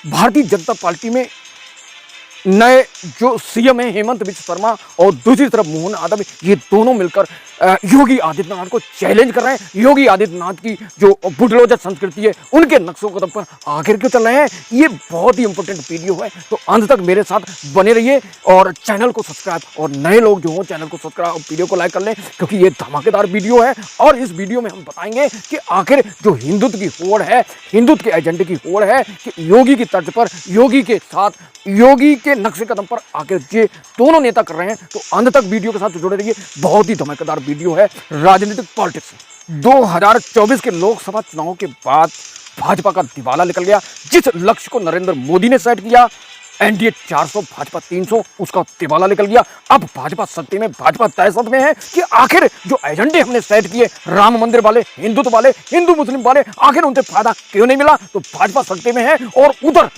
Bharatiya Janata party में नए जो सीएम है हेमंत बिस्वा शर्मा और दूसरी तरफ मोहन यादव, ये दोनों मिलकर योगी आदित्यनाथ को चैलेंज कर रहे हैं। योगी आदित्यनाथ की जो बुलडोजर संस्कृति है उनके नक्शों कदम पर आखिर क्यों चल रहे हैं। ये बहुत ही इंपॉर्टेंट वीडियो है, तो अंत तक मेरे साथ बने रहिए और चैनल को सब्सक्राइब, और नए लोग जो हो चैनल को सब्सक्राइब और वीडियो को लाइक कर लें, क्योंकि ये धमाकेदार वीडियो है। और इस वीडियो में हम बताएंगे कि आखिर जो हिंदुत्व की होड़ है, हिंदुत्व के एजेंडे की होड़ है, कि योगी की तर्ज पर, योगी के साथ, योगी के नक्शे कदम पर आखिर ये दोनों नेता कर रहे हैं। तो अंत तक वीडियो के साथ जुड़े रहिए, बहुत ही धमाकेदार वीडियो है राजनीतिक पॉलिटिक्स। 2024 के लोकसभा चुनाव के बाद भाजपा का दिवाला निकल गया। जिस लक्ष्य को नरेंद्र मोदी ने सेट किया, एनडीए 400 भाजपा 300, उसका दिवाला निकल गया। अब भाजपा सत्ते में, भाजपा दहशत में है कि आखिर जो एजेंडे हमने सेट किए, राम मंदिर वाले, हिंदुत्व वाले, हिंदू मुस्लिम वाले, आखिर उनसे फायदा क्यों नहीं मिला। तो भाजपा सत्ते में है और उधर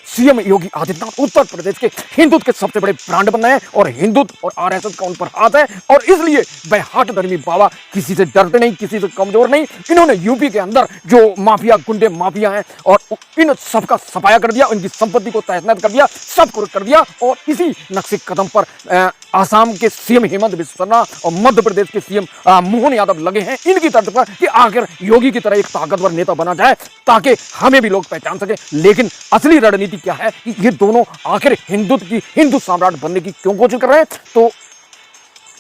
सीएम योगी आदित्यनाथ उत्तर प्रदेश के हिंदुत्व के सबसे बड़े ब्रांड बन रहे हैं, और हिंदुत्व और आरएसएस का उन पर हाथ है। और इसलिए बेहाट धर्मी बाबा किसी से डरते नहीं, किसी से कमजोर नहीं। इन्होंने यूपी के अंदर जो माफिया, गुंडे माफिया हैं, और इन सबका सफाया कर दिया, उनकी संपत्ति को तहस नहस कर दिया, सब कुछ कर दिया। और इसी नक्शे कदम पर आसाम के सीएम हेमंत बिस्वा शर्मा और मध्य प्रदेश के सीएम मोहन यादव लगे हैं इनकी तर्ज पर कि आखिर योगी की तरह एक ताकतवर नेता बना जाए, ताकि हमें भी लोग पहचान सके। लेकिन असली रणनीति क्या है कि ये दोनों आखिर हिंदुत्व की, हिंदू सम्राट बनने की क्यों कोशिश कर रहे हैं। तो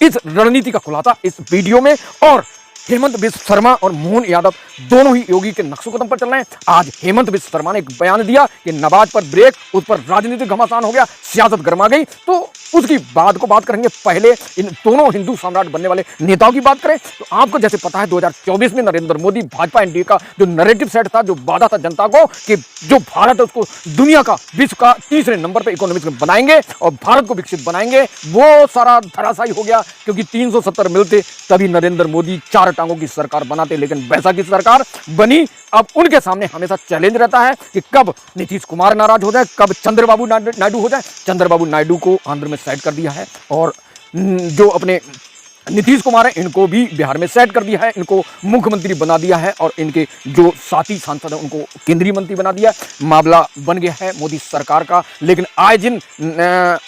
इस रणनीति का खुलासा इस वीडियो में। और हेमंत बिस्वा शर्मा और मोहन यादव दोनों ही योगी के नक्शों कदम पर चल रहे हैं। आज हेमंत बिस्वा शर्मा ने एक बयान दिया कि नवाज पर ब्रेक, उस पर राजनीतिक घमासान हो गया, सियासत गर्मा गई। तो उसकी बात को बात करेंगे। पहले इन दोनों हिंदू सम्राट बनने वाले नेताओं की बात करें तो आपको जैसे पता है 2024 में नरेंद्र मोदी, भाजपा एनडीए का जो नैरेटिव सेट था, जो वादा था जनता को कि जो भारत है उसको दुनिया का, विश्व का तीसरे नंबर पर इकोनॉमिक्स में बनाएंगे और भारत को विकसित बनाएंगे, वो सारा धराशायी हो गया। क्योंकि 370 मिलते तभी नरेंद्र मोदी 4 टांगों की सरकार बनाते, लेकिन वैसा की सरकार बनी। अब उनके सामने हमेशा चैलेंज रहता है कि कब नीतीश कुमार नाराज हो जाए, कब चंद्रबाबू नायडू हो जाए। चंद्रबाबू नायडू को आंध्र में सेट कर दिया है, और जो अपने नीतीश कुमार है इनको भी बिहार में सेट कर दिया है, इनको मुख्यमंत्री बना दिया है, और इनके जो साथी सांसद हैं उनको केंद्रीय मंत्री बना दिया। मामला बन गया है मोदी सरकार का। लेकिन आए दिन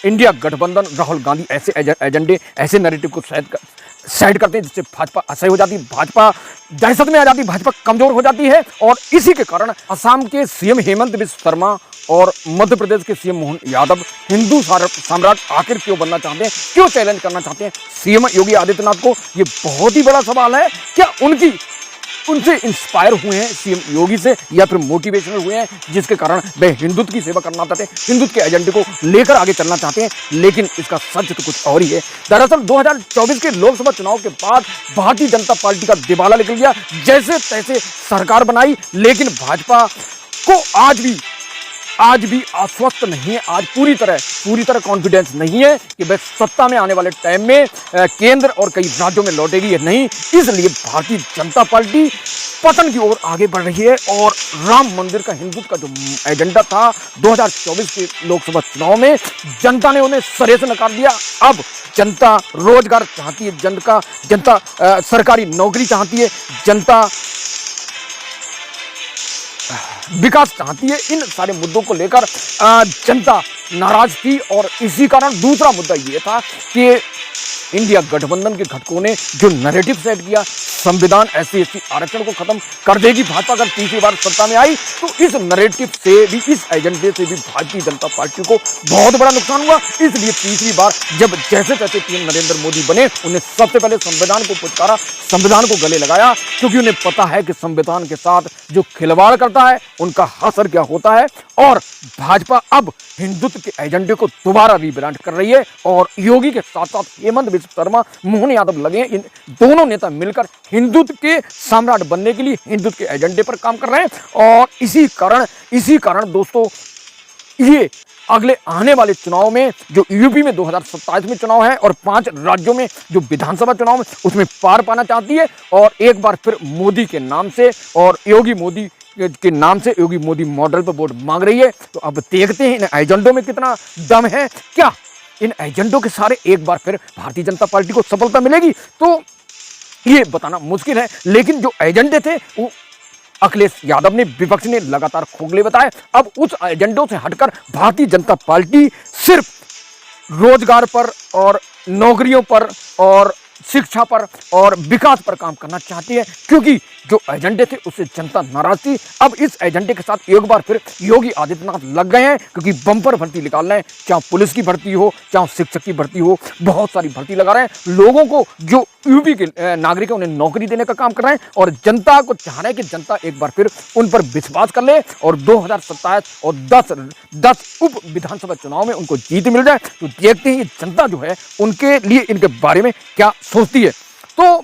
इंडिया गठबंधन, राहुल गांधी ऐसे एजेंडे, ऐसे नैरेटिव को सेट करते हैं जिससे भाजपा असह्य हो जाती है, भाजपा दहशत में आ जाती है, भाजपा कमजोर हो जाती है। और इसी के कारण असम के सीएम हेमंत बिस्वा शर्मा और मध्य प्रदेश के सीएम मोहन यादव हिंदू सम्राट आखिर क्यों बनना चाहते हैं, क्यों चैलेंज करना चाहते हैं सीएम योगी आदित्यनाथ को। ये बहुत ही बड़ा सवाल है। क्या उनसे इंस्पायर हुए हैं सीएम योगी से, या फिर मोटिवेशनल हुए हैं जिसके कारण वे हिंदुत्व की सेवा करना चाहते हैं, हिंदुत्व के एजेंडे को लेकर आगे चलना चाहते हैं। लेकिन इसका सच तो कुछ और ही है। दरअसल 2024 के लोकसभा चुनाव के बाद भारतीय जनता पार्टी का दिवाला निकल गया। जैसे तैसे सरकार बनाई, लेकिन भाजपा को आज भी आश्वस्त नहीं है, आज पूरी तरह कॉन्फिडेंस नहीं है कि वह सत्ता में आने वाले टाइम में केंद्र और कई राज्यों में लौटेगी या नहीं। इसलिए भारतीय जनता पार्टी पतन की ओर आगे बढ़ रही है। और राम मंदिर का, हिंदुत्व का जो एजेंडा था 2024 के लोकसभा चुनाव में, जनता ने उन्हें सरे से नकार दिया। अब जनता रोजगार चाहती है, जनता सरकारी नौकरी चाहती है, जनता विकास चाहती है। इन सारे मुद्दों को लेकर जनता नाराज थी। और इसी कारण दूसरा मुद्दा ये था कि इंडिया गठबंधन के घटकों ने जो नैरेटिव सेट किया, संविधान SC ST आरक्षण को खत्म कर देगी भाजपा अगर तीसरी बार सत्ता में आई, तो इस नैरेटिव से भी, इस एजेंडे से भी भारतीय जनता पार्टी को बहुत बड़ा नुकसान हुआ। इसलिए तीसरी बार जब जैसे तैसे पीएम नरेंद्र मोदी बने, उन्हें सबसे पहले संविधान को पुचकारा, संविधान को गले लगाया, क्योंकि उन्हें पता है कि संविधान के साथ जो खिलवाड़ करता है उनका असर क्या होता है। और भाजपा अब हिंदुत्व के एजेंडे को दोबारा रीब्रांड कर रही है, और योगी के साथ साथ हेमंत बिस्वा शर्मा, मोहन यादव लगे हैं। इन दोनों नेता मिलकर हिंदुत्व के सम्राट बनने के लिए हिंदुत्व के एजेंडे पर काम कर रहे हैं। और इसी कारण दोस्तों, ये अगले आने वाले चुनाव में, जो यूपी में 2027 में चुनाव है और 5 राज्यों में जो विधानसभा चुनाव में, उसमें पार पाना चाहती है। और एक बार फिर मोदी के नाम से और योगी मोदी के नाम से, योगी मोदी मॉडल पर वोट मांग रही है। तो अब देखते हैं इन एजेंडों में कितना दम है। क्या इन एजेंडों के सारे एक बार फिर भारतीय जनता पार्टी को सफलता मिलेगी? तो ये बताना मुश्किल है। लेकिन जो एजेंडे थे वो अखिलेश यादव ने, विपक्ष ने लगातार खोखले बताए। अब उस एजेंडों से हटकर भारतीय जनता पार्टी सिर्फ रोजगार पर और नौकरियों पर और शिक्षा पर और विकास पर काम करना चाहती है, क्योंकि जो एजेंडे थे उससे जनता नाराज थी। अब इस एजेंडे के साथ एक बार फिर योगी आदित्यनाथ लग गए हैं, क्योंकि बम्पर भर्ती निकाल रहे हैं, चाहे पुलिस की भर्ती हो, चाहे शिक्षक की भर्ती हो, बहुत सारी भर्ती लगा रहे हैं। लोगों को, जो यूपी के नागरिक हैं, उन्हें नौकरी देने का काम कर रहे हैं और जनता को चाह रहे हैं कि जनता एक बार फिर उन पर विश्वास कर ले और 2027 और 10 उप विधानसभा चुनाव में उनको जीत मिल जाए। तो देखते हैं ये जनता जो है उनके लिए, इनके बारे में क्या सोचती है। तो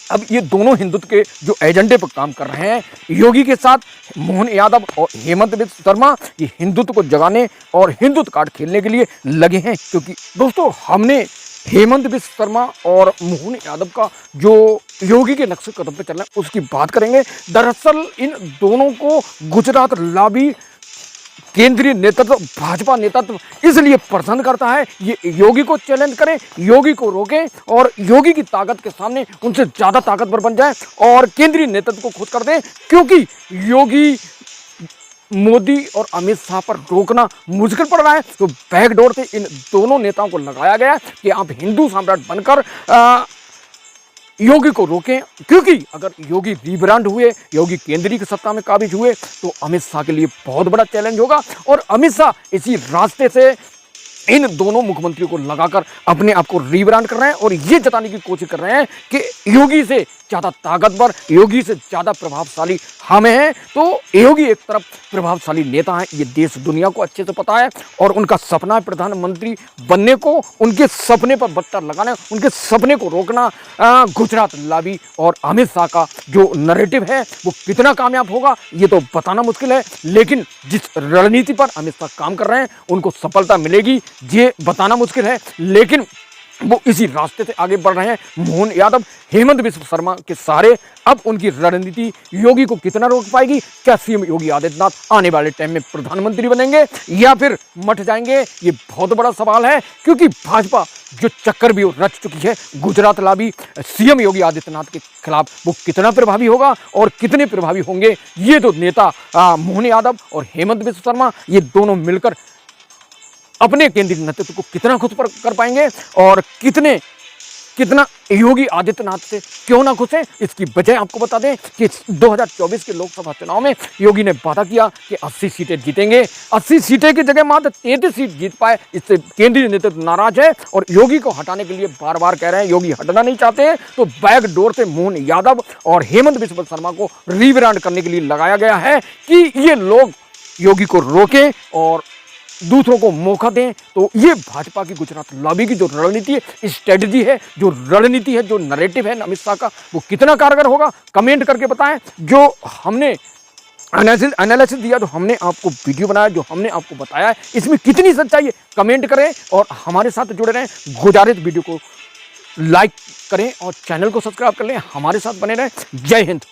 अब ये दोनों हिंदुत्व के जो एजेंडे पर काम कर रहे हैं, योगी के साथ मोहन यादव और हेमंत बिस्व शर्मा, ये हिंदुत्व को जगाने और हिंदुत्व कार्ड खेलने के लिए लगे हैं। क्योंकि दोस्तों, हमने हेमंत बिस्व शर्मा और मोहन यादव का जो योगी के नक्शे कदम पे चल रहा है उसकी बात करेंगे। दरअसल इन दोनों को गुजरात लॉबी, केंद्रीय नेतृत्व, भाजपा नेतृत्व इसलिए पसंद करता है, ये योगी को चैलेंज करें, योगी को रोकें और योगी की ताकत के सामने उनसे ज्यादा ताकतवर बन जाए और केंद्रीय नेतृत्व को खुद कर दें। क्योंकि योगी, मोदी और अमित शाह पर रोकना मुश्किल पड़ रहा है, तो बैकडोर से इन दोनों नेताओं को लगाया गया कि आप हिंदू सम्राट बनकर योगी को रोकें। क्योंकि अगर योगी रिब्रांड हुए, योगी केंद्रीय की सत्ता में काबिज हुए, तो अमित शाह के लिए बहुत बड़ा चैलेंज होगा और अमित शाह इसी रास्ते से इन दोनों मुख्यमंत्रियों को लगाकर अपने आप को रिब्रांड कर रहे हैं और ये जताने की कोशिश कर रहे हैं कि योगी से ज़्यादा ताकतवर, योगी से ज़्यादा प्रभावशाली हम हैं। तो योगी एक तरफ प्रभावशाली नेता हैं, ये देश दुनिया को अच्छे से पता है और उनका सपना है प्रधानमंत्री बनने को, उनके सपने पर बट्टर लगाना, उनके सपने को रोकना। गुजरात लॉबी और अमित शाह का जो नैरेटिव है वो कितना कामयाब होगा ये तो बताना मुश्किल है, लेकिन जिस रणनीति पर अमित शाह काम कर रहे हैं उनको सफलता मिलेगी ये बताना मुश्किल है। लेकिन वो इसी रास्ते से आगे बढ़ रहे हैं। मोहन यादव, हेमंत बिस्व शर्मा के सहारे अब उनकी रणनीति योगी को कितना रोक पाएगी? क्या सीएम योगी आदित्यनाथ आने वाले टाइम में प्रधानमंत्री बनेंगे या फिर मट जाएंगे? ये बहुत बड़ा सवाल है, क्योंकि भाजपा जो चक्कर भी रच चुकी है गुजरात लॉबी सीएम योगी आदित्यनाथ के खिलाफ, वो कितना प्रभावी होगा और कितने प्रभावी होंगे ये तो नेता मोहन यादव और हेमंत बिस्व शर्मा ये दोनों मिलकर अपने केंद्रीय नेतृत्व को कितना खुश कर पाएंगे और कितना योगी आदित्यनाथ से क्यों ना खुश हैं। इसकी वजह आपको बता दें कि 2024 के लोकसभा चुनाव में योगी ने वादा किया कि 80 सीटें जीतेंगे। 80 सीटें की जगह मात्र 33 सीट जीत पाए, इससे केंद्रीय नेतृत्व नाराज है और योगी को हटाने के लिए बार बार कह रहे हैं, योगी हटना नहीं चाहते हैं। तो बैकडोर से मोहन यादव और हेमंत बिस्व शर्मा को रिब्रांड करने के लिए लगाया गया है कि ये लोग योगी को रोकें और दूसरों को मौका दें। तो ये भाजपा की गुजरात लॉबी की जो रणनीति है, स्ट्रेटजी है, जो रणनीति है, जो नैरेटिव है अमित शाह का, वो कितना कारगर होगा कमेंट करके बताएं। जो हमने एनालिसिस दिया, जो हमने आपको वीडियो बनाया, जो हमने आपको बताया है, इसमें कितनी सच्चाई है कमेंट करें और हमारे साथ जुड़े रहें। गुजारिश वीडियो को लाइक करें और चैनल को सब्सक्राइब कर लें, हमारे साथ बने रहें। जय हिंद।